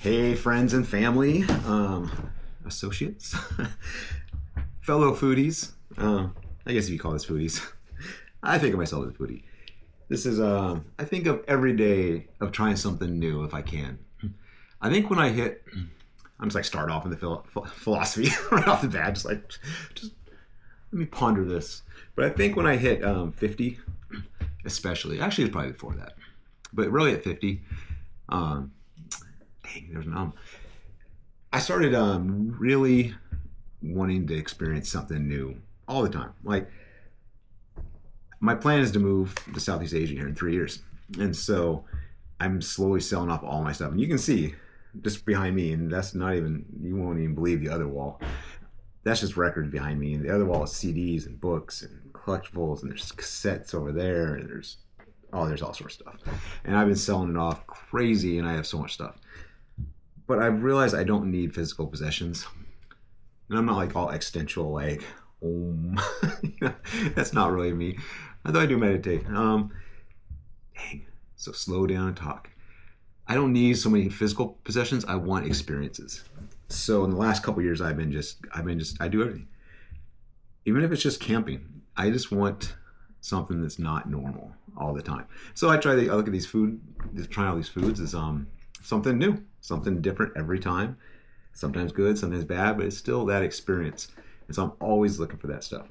Hey, friends and family, associates, fellow foodies. I guess if you call this foodies, I think of myself as a foodie. This is, I think of every day of trying something new if I can. I think when I hit, I'm just like start off in the philosophy right off the bat, just let me ponder this. But I think when I hit 50, especially, actually it's probably before that, but really at 50, there's an I started really wanting to experience something new all the time. Like, my plan is to move to Southeast Asia here in 3 years. And so I'm slowly selling off all my stuff. And you can see just behind me, and that's not even, you won't even believe the other wall. That's just records behind me. And the other wall is CDs and books and collectibles, and there's cassettes over there, and there's all sorts of stuff. And I've been selling it off crazy, and I have so much stuff. But I've realized I don't need physical possessions. And I'm not like all existential, like, that's not really me. Although I do meditate. So slow down and talk. I don't need so many physical possessions. I want experiences. So in the last couple of years, I do everything. Even if it's just camping, I just want something that's not normal all the time. So I look at these trying all these foods is something new, something different every time. Sometimes good, sometimes bad, but it's still that experience. And so I'm always looking for that stuff.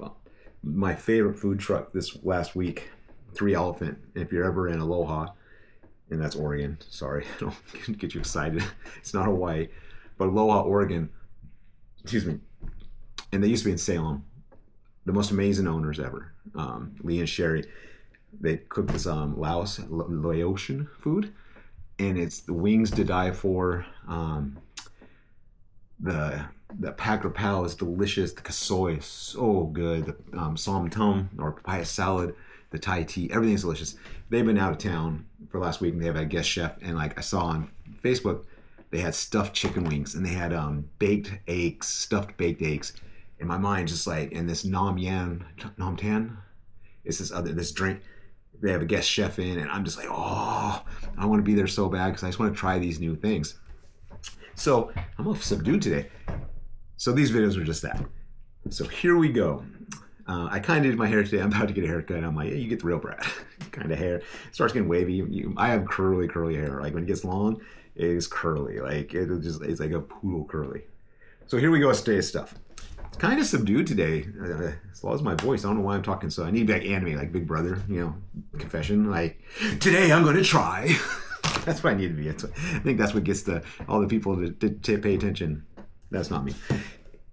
My favorite food truck this last week, 3 Elephant. And if you're ever in Aloha, and that's Oregon, sorry, I don't get you excited. It's not Hawaii, but Aloha, Oregon, excuse me. And they used to be in Salem. The most amazing owners ever, Lee and Sherry. They cook this Laotian food, and it's the wings to die for. The Packer Pal is delicious. The kasoi is so good. The som tum or papaya salad, the Thai tea, everything's delicious. They've been out of town for last week, and they have a guest chef. And like I saw on Facebook, they had stuffed chicken wings, and they had stuffed baked eggs. In my mind, just like, and this nam tan, it's this drink. They have a guest chef in, and I'm just like, I want to be there so bad because I just want to try these new things. So I'm a little subdued today. So these videos are just that. So here we go. I kind of did my hair today. I'm about to get a haircut. I'm like, you get the real Brad kind of hair. It starts getting wavy. I have curly hair. Like when it gets long, it is curly. Like it's like a poodle curly. So here we go with today's stuff. It's kind of subdued today. As well as my voice. I don't know why I'm talking so. I need to be like anime, like Big Brother, confession. Like, today I'm going to try. That's what I need to be. I think that's what gets all the people to pay attention. That's not me.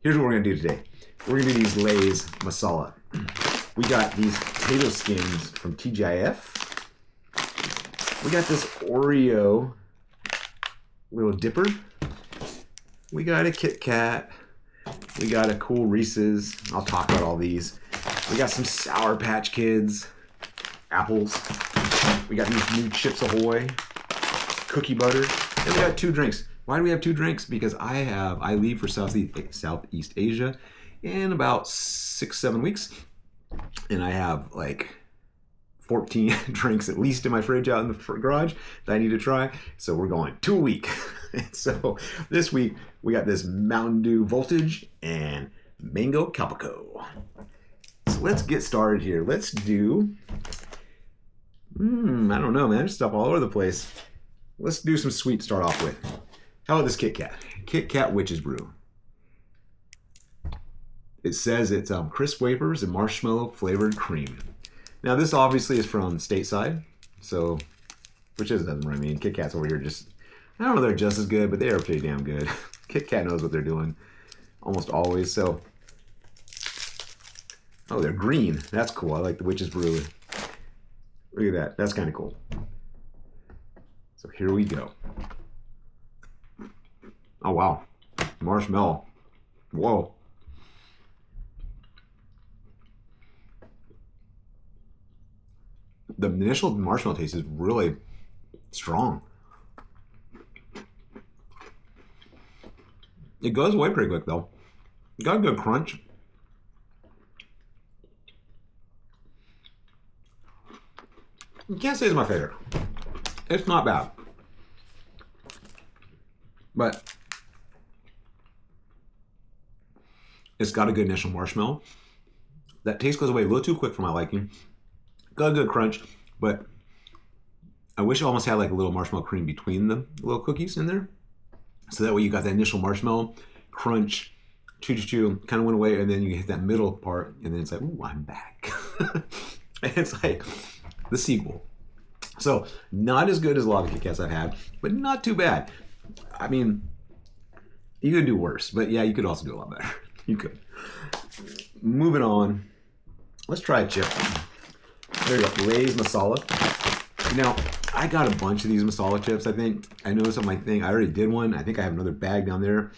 Here's what we're going to do today. We're going to do these Lay's masala. We got these potato skins from TGIF. We got this Oreo little dipper. We got a Kit Kat. We got a cool Reese's. I'll talk about all these. We got some Sour Patch Kids. Apples. We got these new Chips Ahoy. Cookie butter. And we got 2 drinks. Why do we have 2 drinks? Because I leave for Southeast Asia in about 6-7 weeks. And I have like 14 drinks at least in my fridge out in the garage that I need to try. So we're going 2 a week. So this week we got this Mountain Dew Voltage and Mango Calpico. So let's get started here. Let's do, I don't know, man. There's stuff all over the place. Let's do some sweet to start off with. How about this Kit Kat? Kit Kat Witch's Brew. It says it's crisp wafers and marshmallow flavored cream. Now this obviously is from stateside, so which doesn't really mean Kit Kat's over here just, I don't know, they're just as good, but they are pretty damn good. Kit Kat knows what they're doing almost always. So, they're green. That's cool. I like the Witch's Brew. Look at that. That's kind of cool. So here we go. Oh wow, marshmallow. Whoa. The initial marshmallow taste is really strong. It goes away pretty quick though. Got a good crunch. You can't say it's my favorite. It's not bad. But it's got a good initial marshmallow. That taste goes away a little too quick for my liking. Got a good crunch, but I wish it almost had like a little marshmallow cream between the little cookies in there. So that way you got that initial marshmallow crunch, chew, kind of went away, and then you hit that middle part, and then it's like, ooh, I'm back. And it's like the sequel. So not as good as a lot of Kit Kats I've had, but not too bad. I mean, you could do worse, but yeah, you could also do a lot better. You could. Moving on, let's try a chip. There you go, Lay's Masala. Now, I got a bunch of these masala chips, I think. I noticed on my thing, I already did one. I think I have another bag down there.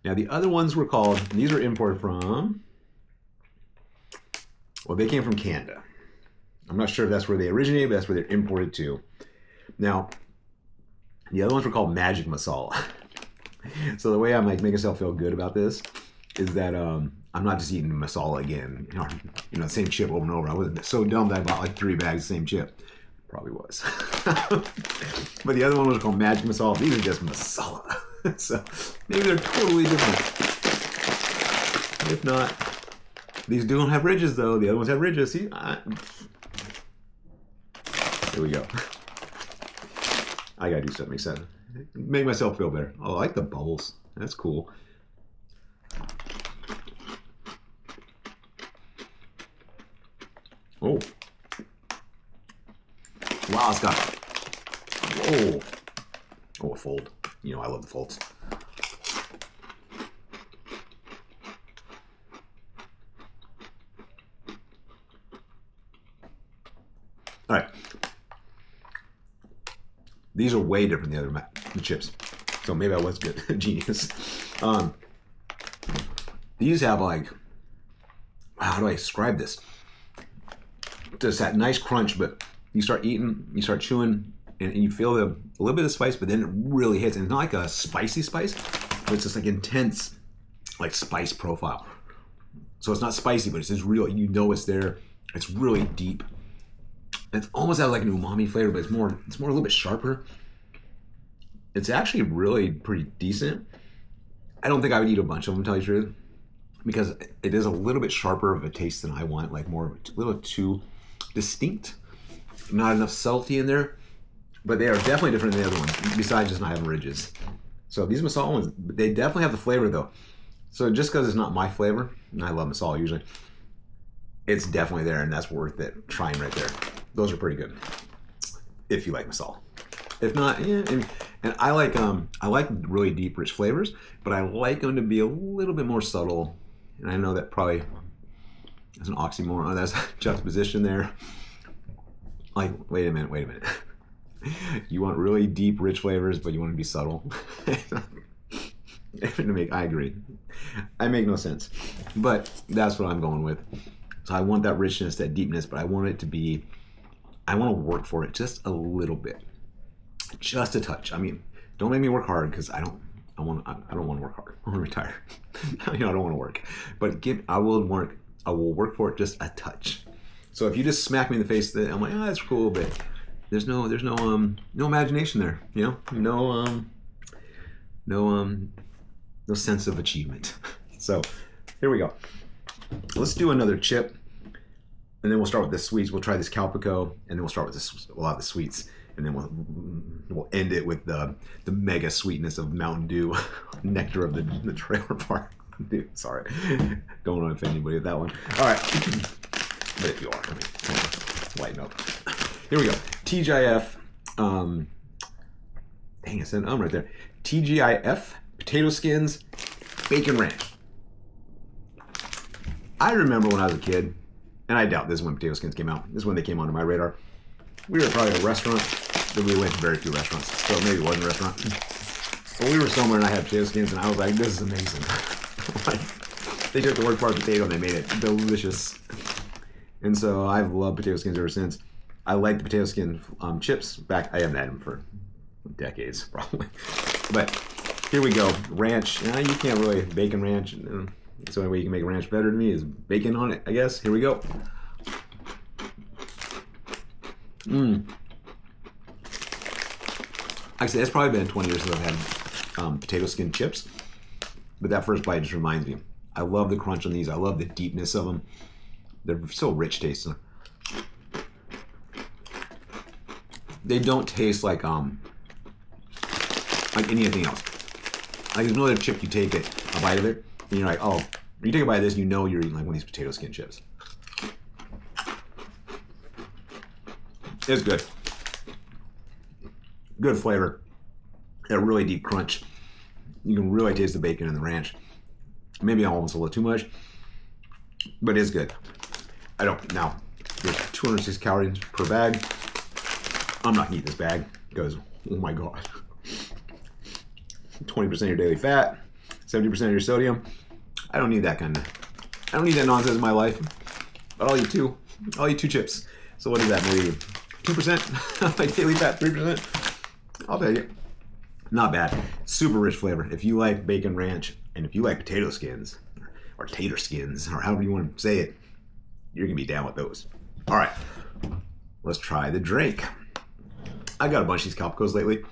Now, the other ones were called, and these are imported from, well, they came from Canada. I'm not sure if that's where they originated, but that's where they're imported to. Now, the other ones were called Magic Masala. So the way I'm like making myself feel good about this is that I'm not just eating masala again, the same chip over and over. I was so dumb that I bought like 3 bags of the same chip. Probably was. But the other one was called Magic Masala. These are just masala. So maybe they're totally different. If not, these don't have ridges though. The other ones have ridges. See? Here we go. I gotta do something make sense. Make myself feel better. Oh, I like the bubbles. That's cool. Oh. Wow, it's got, whoa. Oh, a fold. I love the folds. All right. These are way different than the other chips. So maybe I was good. Genius. These have like, how do I describe this? Just that nice crunch, but you start eating, you start chewing, and you feel a little bit of spice, but then it really hits. And it's not like a spicy spice, but it's just like intense, like spice profile. So it's not spicy, but it's just real. It's there. It's really deep. It almost has like an umami flavor, but it's more a little bit sharper. It's actually really pretty decent. I don't think I would eat a bunch of them, to tell you the truth, because it is a little bit sharper of a taste than I want, like a little too distinct. Not enough salty in there, but they are definitely different than the other ones, besides just not having ridges. So these masala ones, they definitely have the flavor though. So just because it's not my flavor, and I love masala usually, it's definitely there, and that's worth it trying right there. Those are pretty good if you like masala. If not, yeah. And I like really deep, rich flavors, but I like them to be a little bit more subtle. And I know that probably is an oxymoron. That's juxtaposition there. Like, wait a minute. You want really deep, rich flavors, but you want to be subtle. I agree. I make no sense, but that's what I'm going with. So I want that richness, that deepness, but I want it to be. I want to work for it just a little bit, just a touch. I mean, don't make me work hard because I don't want to work hard. I want to retire. I don't want to work, but I will work for it just a touch. So if you just smack me in the face, I'm like, that's cool, but there's no imagination there, no sense of achievement. So here we go. Let's do another chip, and then we'll start with the sweets. We'll try this Calpico, and then we'll start with a lot of the sweets, and then we'll end it with the mega sweetness of Mountain Dew, nectar of the trailer park. Dude, sorry, don't want to offend anybody with that one. All right, but if you are, come on, lighten up. Here we go. TGIF. Dang, I said right there. TGIF potato skins, bacon ranch. I remember when I was a kid, and I doubt this is when potato skins came out. This is when they came onto my radar. We were probably at a restaurant, but we went to very few restaurants, so maybe it wasn't a restaurant. But we were somewhere and I had potato skins, and I was like, this is amazing. Like, they took the word part potato and they made it delicious. And so I've loved potato skins ever since. I like the potato skin chips. I haven't had them for decades, probably. But here we go. Ranch. You can't really bacon ranch. That's the only way you can make ranch better to me is bacon on it, I guess. Here we go. Actually, it's probably been 20 years since I've had potato skin chips. But that first bite just reminds me. I love the crunch on these. I love the deepness of them. They're so rich tasting. They don't taste like anything else. Like there's no other chip you take it, a bite of it, and you're like, oh, you take a bite of this, you know you're eating like one of these potato skin chips. It's good. Good flavor. A really deep crunch. You can really taste the bacon and the ranch. Maybe almost a little too much, but it's good. Now, there's 206 calories per bag. I'm not gonna eat this bag because, oh my God. 20% of your daily fat, 70% of your sodium. I don't need that nonsense in my life. But I'll eat two. I'll eat 2 chips. So what is that, maybe 2%? Like daily fat, 3%? I'll take it. Not bad. Super rich flavor. If you like bacon ranch, and if you like potato skins, or tater skins, or however you want to say it, you're going to be down with those. All right. Let's try the drink. I got a bunch of these Calpicos lately.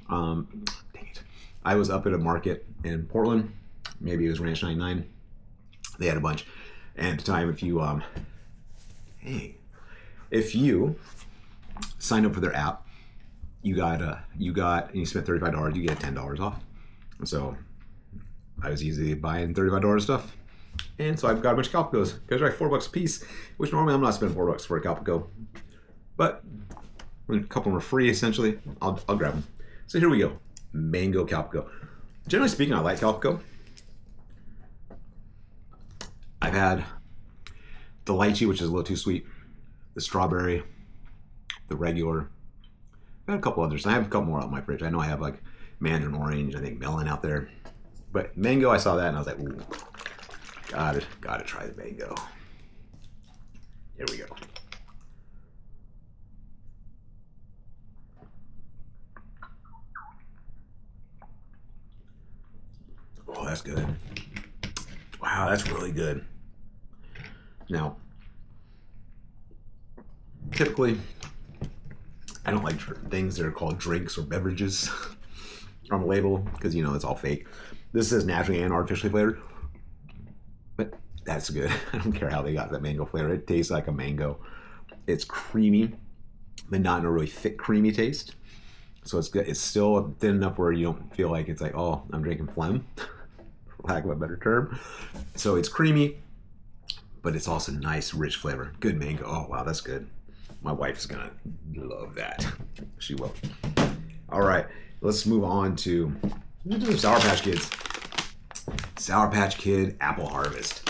Dang it. I was up at a market in Portland. Maybe it was Ranch 99. They had a bunch. And at the time, if you signed up for their app, you spent $35, you get $10 off. So I was easily buying $35 stuff. And so I've got a bunch of Calpicos because they're like $4 a piece, which normally I'm not spending $4 for a Calpico. But a couple of them are free, essentially. I'll grab them. So here we go. Mango Calpico. Generally speaking, I like Calpico. I've had the lychee, which is a little too sweet, the strawberry, the regular. I've had a couple others. I have a couple more out in my fridge. I know I have like mandarin orange, I think melon out there. But mango, I saw that and I was like, ooh, gotta try the mango. Here we go. Oh, that's good. Wow, that's really good. Now, typically, I don't like things that are called drinks or beverages on the label because, you know, it's all fake. This says naturally and artificially flavored, but that's good. I don't care how they got that mango flavor. It tastes like a mango. It's creamy, but not in a really thick, creamy taste. So it's good. It's still thin enough where you don't feel like it's like, oh, I'm drinking phlegm, for lack of a better term. So it's creamy, but it's also nice, rich flavor. Good mango. Oh, wow, that's good. My wife's gonna love that. She will. All right, let's move on to Sour Patch Kids. Sour Patch Kid Apple Harvest.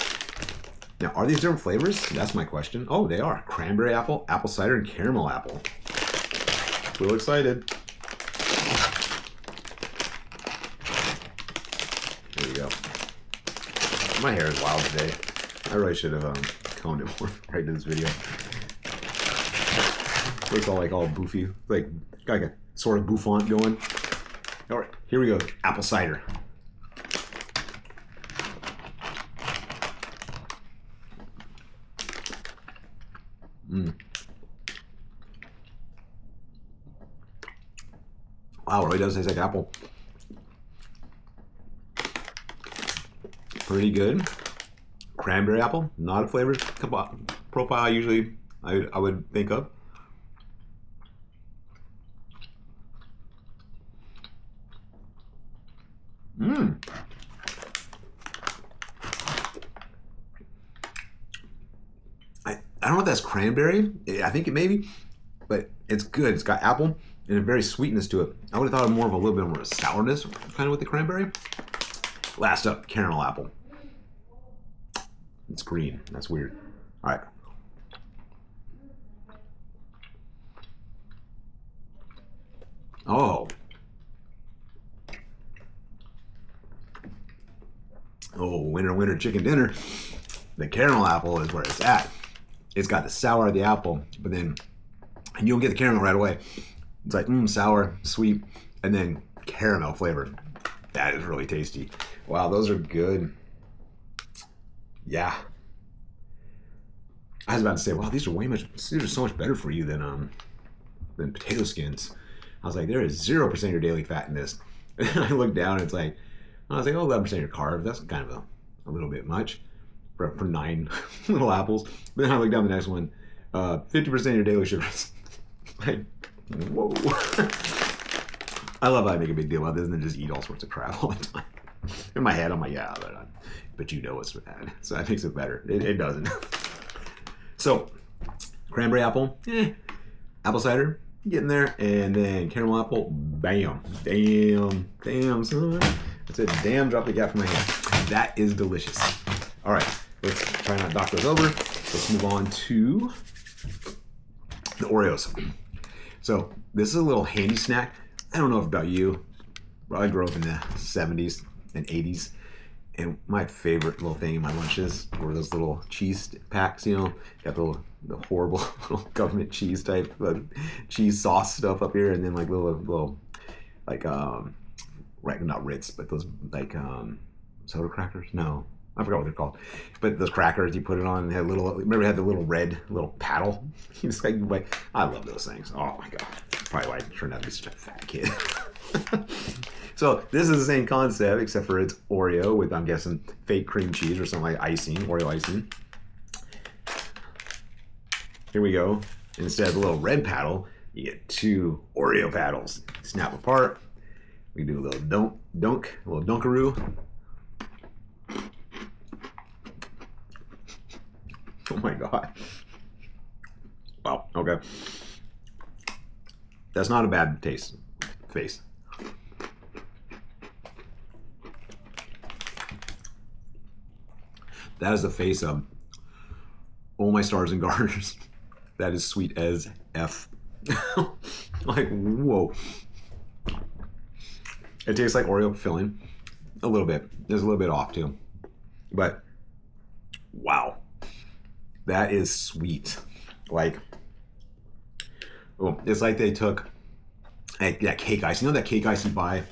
Now, are these different flavors? That's my question. Oh, they are. Cranberry apple, apple cider, and caramel apple. Real excited. There we go. My hair is wild today. I really should have combed it more right in this video. Looks all boofy, like a sort of bouffant going. All right, here we go. Apple cider. Wow, it really does taste like apple. Pretty good. Cranberry apple, not a flavor profile I would think of. I don't know if that's cranberry. I think it may be, but it's good. It's got apple and a very sweetness to it. I would have thought of more of a little bit more of sourness, kind of with the cranberry. Last up, caramel apple. It's green. That's weird. All right. Oh. Oh, winner, winner, chicken dinner. The caramel apple is where it's at. It's got the sour of the apple, but then, and you'll get the caramel right away. It's like, sour, sweet, and then caramel flavor. That is really tasty. Wow, those are good. Yeah. I was about to say, wow, these are so much better for you than potato skins. I was like, there is 0% of your daily fat in this. And then I looked down, and it's like, I was like, oh, 11% of your carbs. That's kind of a little bit much for 9 little apples. But then I looked down the next one, 50% of your daily sugars. Like, whoa. I love how I make a big deal about this and then just eat all sorts of crap all the time. In my head, I'm like, yeah, but you know it's bad. So that makes it better. It doesn't. So, cranberry apple, apple cider, getting there, and then caramel apple, bam, damn, son. That's a damn drop the gap from my hand. That is delicious. All right, let's try not to knock those over. Let's move on to the Oreos. So this is a little handy snack. I don't know if about you, but I grew up in the 70s and 80s. And my favorite little thing in my lunches were those little cheese packs, you know, got the horrible little government cheese type cheese sauce stuff up here, and then like little like right, not Ritz, but those like soda crackers. No, I forgot what they're called. But those crackers, you put it on, and had remember it had the little red little paddle. You just like I love those things. Oh my god, probably why I turned out to be such a fat kid. So this is the same concept, except for it's Oreo with, I'm guessing, fake cream cheese or something like icing, Oreo icing. Here we go. Instead of the little red paddle, you get 2 Oreo paddles. Snap apart. We do a little dunk, a little dunkaroo. Oh my god. Wow, okay. That's not a bad face. That is the face of all my stars and garters. That is sweet as F. Like, whoa. It tastes like Oreo filling. A little bit. There's a little bit off too. But, wow. That is sweet. Like, oh, it's like they took that cake ice. You know that cake ice you buy?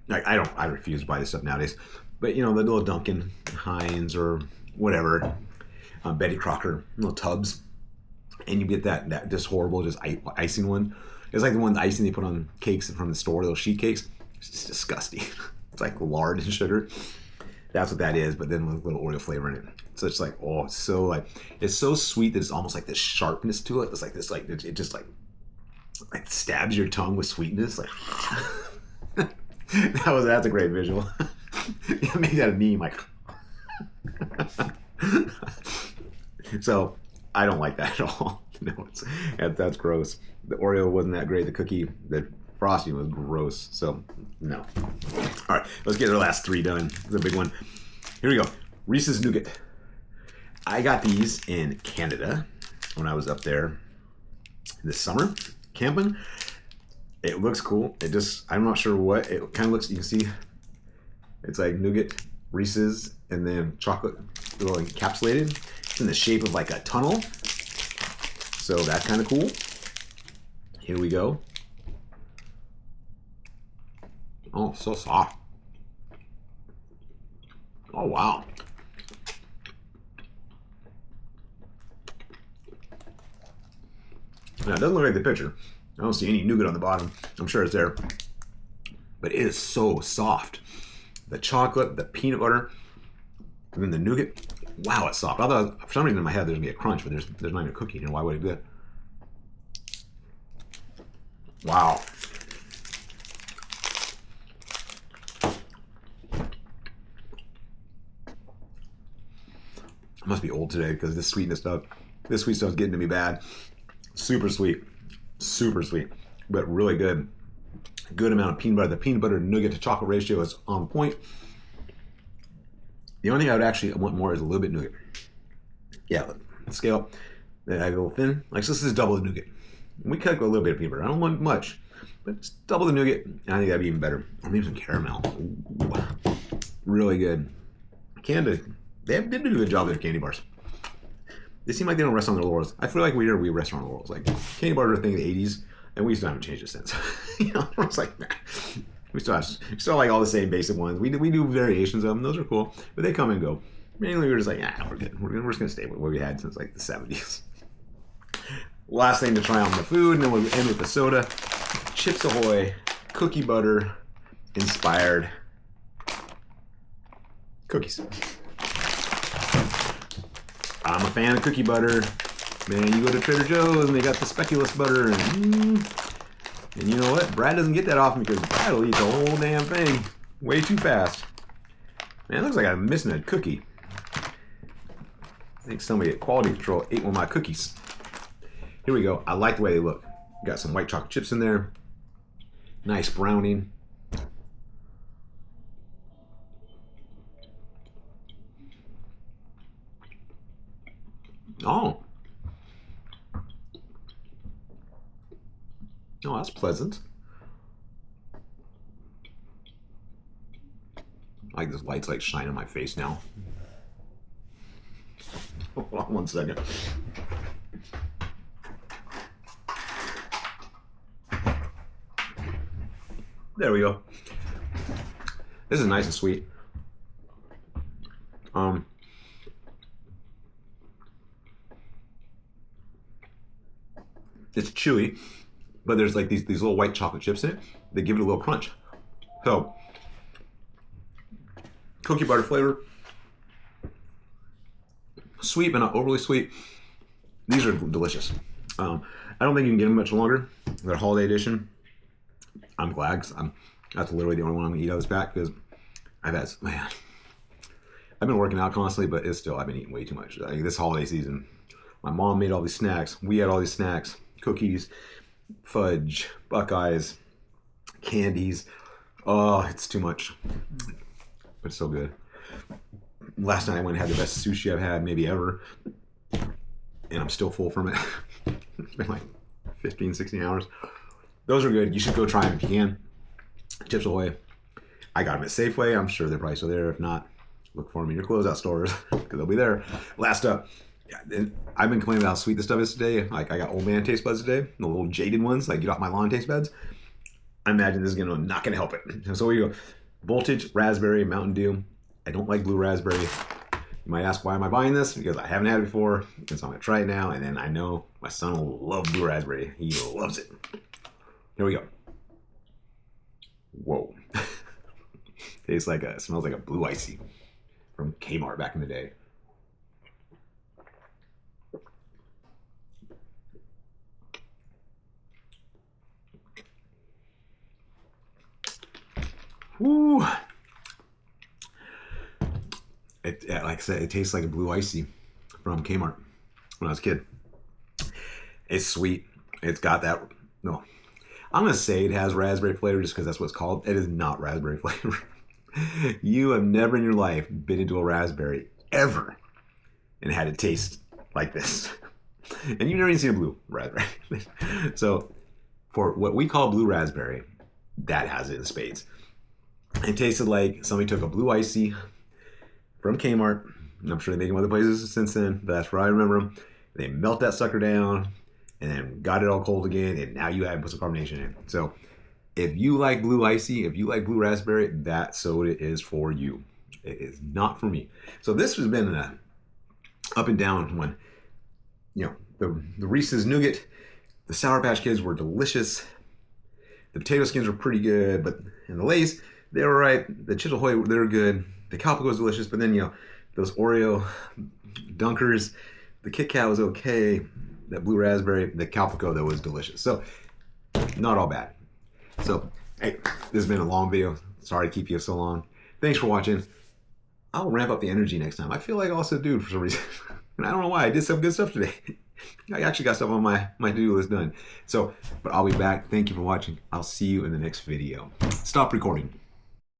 Like, I refuse to buy this stuff nowadays. But, you know, the little Duncan Hines or whatever, Betty Crocker, little tubs. And you get that just horrible, just icing one. It's like the one icing they put on cakes from the store, those sheet cakes. It's just disgusting. It's like lard and sugar. That's what that is, but then with a little Oreo flavor in it. So it's like, oh, it's so sweet that it's almost like this sharpness to it. It's like this, like, it just like stabs your tongue with sweetness. Like, that's a great visual. Make that a meme, like. So I don't like that at all. No, that's gross. The Oreo wasn't that great. The cookie, the frosting was gross. So no. All right, let's get our last 3 done. The big one. Here we go. Reese's Nougat. I got these in Canada when I was up there this summer camping. It looks cool. I'm not sure what it kind of looks. You can see. It's like nougat, Reese's, and then chocolate, little encapsulated. It's in the shape of like a tunnel. So that's kind of cool. Here we go. Oh, so soft. Oh, wow. Now, it doesn't look like the picture. I don't see any nougat on the bottom. I'm sure it's there. But it is so soft. The chocolate, the peanut butter, and then the nougat. Wow, it's soft. I thought for some reason in my head there's gonna be a crunch, but there's not even a cookie here. Why would it do that? Wow. I must be old today because this sweet stuff is getting to me bad. Super sweet, but really good. Good amount of peanut butter. The peanut butter to nougat to chocolate ratio is on point. The only thing I would actually want more is a little bit nougat. Yeah, scale up. Then I go thin. Like, so this is double the nougat. We could go a little bit of peanut butter. I don't want much, but just double the nougat. I think that'd be even better. Or maybe some caramel. Ooh. Really good. Canada, they do a good job with their candy bars. They seem like they don't rest on their laurels. I feel like we rest on our laurels. Like, candy bars are a thing of the 80s, and we still haven't changed it since. You know, it's like, we still like all the same basic ones. We do variations of them. Those are cool, but they come and go. Mainly, we're just like, we're good. We're just gonna stay with what we had since like the 70s. Last thing to try on the food, and then we'll end with the soda. Chips Ahoy, cookie butter, inspired cookies. I'm a fan of cookie butter. Man, you go to Trader Joe's and they got the speculoos butter, and you know what? Brad doesn't get that often because Brad will eat the whole damn thing way too fast. Man, it looks like I'm missing a cookie. I think somebody at quality control ate one of my cookies. Here we go. I like the way they look. Got some white chocolate chips in there. Nice browning. Oh. Oh, that's pleasant. Like this light's like shining on my face now. Hold on 1 second. There we go. This is nice and sweet. It's chewy, but there's like these little white chocolate chips in it that give it a little crunch. So, cookie butter flavor, sweet but not overly sweet. These are delicious. I don't think you can get them much longer. They're holiday edition. I'm glad, because that's literally the only one I'm gonna eat out of this pack, because I've been working out constantly, but it's still, I've been eating way too much. Like this holiday season, my mom made all these snacks. We had all these snacks, cookies, fudge, Buckeyes, candies. Oh, it's too much, but it's so good. Last night I went and had the best sushi I've had maybe ever, and I'm still full from it. It's been like 15, 16 hours. Those are good. You should go try them if you can. Chips Ahoy. I got them at Safeway. I'm sure they're probably still there. If not, look for them in your closeout stores because they'll be there. Last up, I've been complaining about how sweet this stuff is today. Like I got old man taste buds today, the little jaded ones, like get off my lawn taste buds. I imagine this is not gonna help it. So here you go. Voltage, raspberry, Mountain Dew. I don't like blue raspberry. You might ask, why am I buying this? Because I haven't had it before, and so I'm gonna try it now, and then I know my son will love blue raspberry. He loves it. Here we go. Whoa. Smells like a blue icy from Kmart back in the day. Woo. Like I said, it tastes like a blue icy from Kmart when I was a kid. It's sweet. It's got that, no. I'm going to say it has raspberry flavor just because that's what it's called. It is not raspberry flavor. You have never in your life been into a raspberry ever and had it taste like this. And you've never even seen a blue raspberry. So for what we call blue raspberry, that has it in spades. It tasted like somebody took a blue icy from Kmart. And I'm sure they make them other places since then, but that's where I remember them. They melt that sucker down and then got it all cold again, and now you have put some carbonation in. So if you like blue icy, if you like blue raspberry, that soda is for you. It is not for me. So this has been an up and down one. You know, the Reese's Nougat, the Sour Patch Kids were delicious. The potato skins were pretty good, but and the Lay's, they were right. The Chips Ahoy, they were good. The Calpico was delicious, but then, you know, those Oreo Dunkers, the Kit Kat was okay. That blue raspberry, the Calpico, that was delicious. So, not all bad. So, hey, this has been a long video. Sorry to keep you so long. Thanks for watching. I'll ramp up the energy next time. I feel like I also do for some reason. And I don't know why. I did some good stuff today. I actually got stuff on my to-do list done. So, but I'll be back. Thank you for watching. I'll see you in the next video. Stop recording.